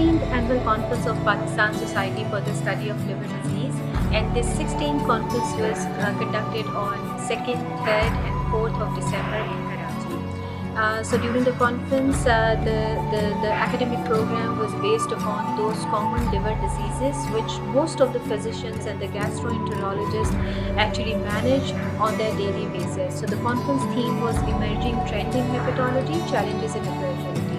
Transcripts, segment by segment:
16th Annual Conference of Pakistan Society for the Study of Liver Disease, and this 16th conference was conducted on 2nd, 3rd and 4th of December in Karachi. So during the conference, the academic program was based upon those common liver diseases which most of the physicians and the gastroenterologists actually manage on their daily basis. So the conference theme was Emerging Trend in Hepatology, Challenges and Opportunities.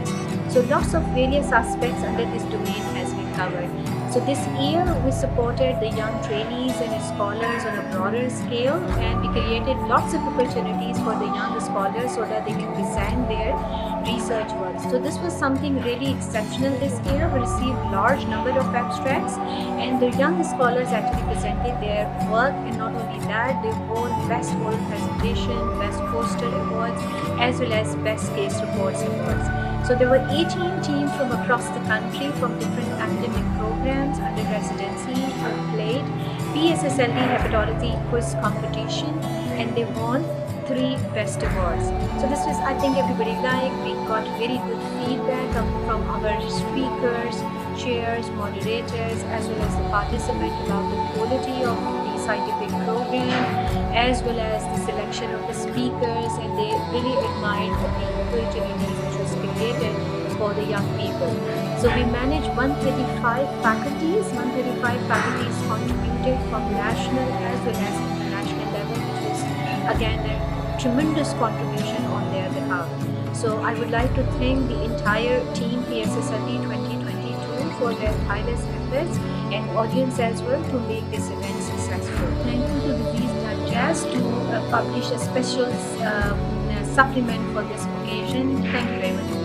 So lots of various aspects under this domain has been covered. So this year we supported the young trainees and scholars on a broader scale, and we created lots of opportunities for the young scholars so that they can present their research work. So this was something really exceptional this year. We received large number of abstracts, and the young scholars actually presented their work, and not only that, they won Best Oral Presentation, Best Poster Awards, as well as Best Case Reports Awards. So there were 18 teams from across the country from different academic programs under residency who played PSSLD hepatology quiz competition, and they won 3 best awards. So this was, I think, everybody liked. We got very good feedback from our speakers, chairs, moderators, as well as the participants about the quality of the scientific program, as well as the selection of the speakers, and they really admired the opportunities which was created for the young people. So we managed 135 faculties. 135 faculties contributed from national as well as international level, which was again a tremendous contribution on their behalf. So I would like to thank the entire team PSSLD 2022 for their tireless efforts, and audience as well, to make this event successful. Thank you to Disease Digest to publish a special supplement for this occasion. Thank you very much.